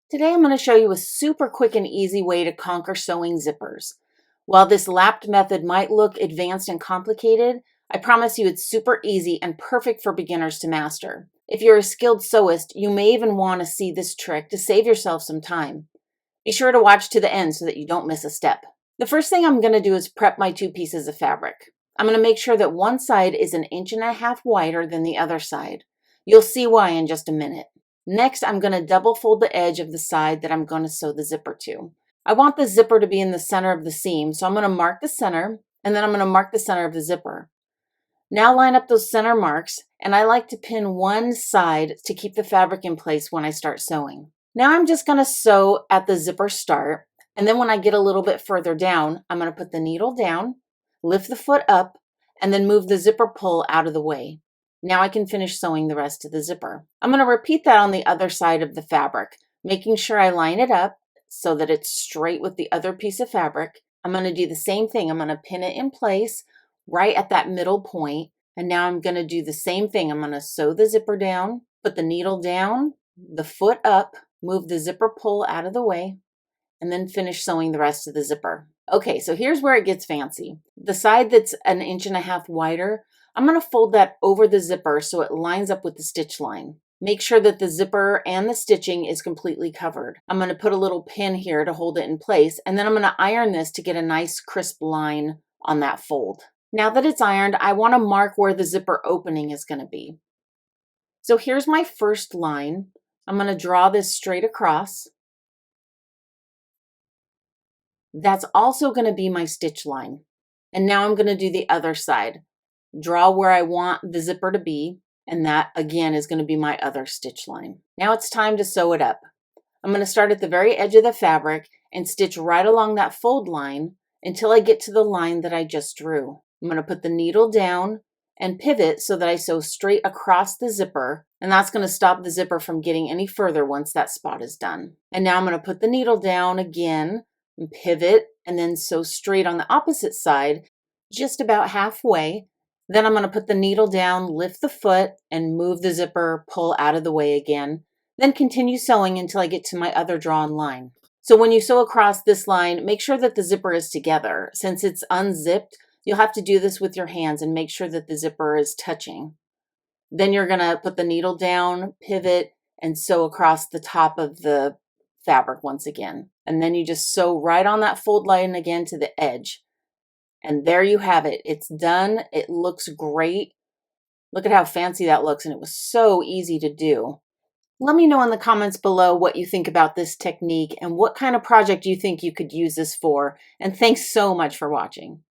Today I'm going to show you a super quick and easy way to conquer sewing zippers. While this lapped method might look advanced and complicated, I promise you it's super easy and perfect for beginners to master. If you're a skilled sewist, you may even want to see this trick to save yourself some time. Be sure to watch to the end so that you don't miss a step. The first thing I'm going to do is prep my two pieces of fabric. I'm going to make sure that one side is 1.5 inches wider than the other side. You'll see why in just a minute. Next, I'm going to double fold the edge of the side that I'm going to sew the zipper to. I want the zipper to be in the center of the seam, so I'm going to mark the center, and then I'm going to mark the center of the zipper. Now line up those center marks, and I like to pin one side to keep the fabric in place when I start sewing. Now I'm just going to sew at the zipper start, and then when I get a little bit further down, I'm going to put the needle down, lift the foot up, and then move the zipper pull out of the way. Now I can finish sewing the rest of the zipper. I'm going to repeat that on the other side of the fabric, making sure I line it up so that it's straight with the other piece of fabric. I'm going to do the same thing. I'm going to pin it in place right at that middle point. And now I'm going to do the same thing. I'm going to sew the zipper down, put the needle down, the foot up, move the zipper pull out of the way, and then finish sewing the rest of the zipper. Okay, so here's where it gets fancy. The side that's 1.5 inches wider, I'm going to fold that over the zipper so it lines up with the stitch line. Make sure that the zipper and the stitching is completely covered. I'm going to put a little pin here to hold it in place, and then I'm going to iron this to get a nice crisp line on that fold. Now that it's ironed, I want to mark where the zipper opening is going to be. So here's my first line. I'm going to draw this straight across. That's also going to be my stitch line. And now I'm going to do the other side. Draw where I want the zipper to be, and that again is going to be my other stitch line. Now it's time to sew it up. I'm going to start at the very edge of the fabric and stitch right along that fold line until I get to the line that I just drew. I'm going to put the needle down and pivot so that I sew straight across the zipper, and that's going to stop the zipper from getting any further once that spot is done. And now I'm going to put the needle down again and pivot and then sew straight on the opposite side, just about halfway. Then I'm going to put the needle down, lift the foot, and move the zipper pull out of the way again. Then continue sewing until I get to my other drawn line. So when you sew across this line, make sure that the zipper is together. Since it's unzipped, you'll have to do this with your hands and make sure that the zipper is touching. Then you're going to put the needle down, pivot, and sew across the top of the fabric once again. And then you just sew right on that fold line again to the edge. And there you have it. It's done. It looks great. Look at how fancy that looks, and it was so easy to do. Let me know in the comments below what you think about this technique and what kind of project you think you could use this for. And thanks so much for watching.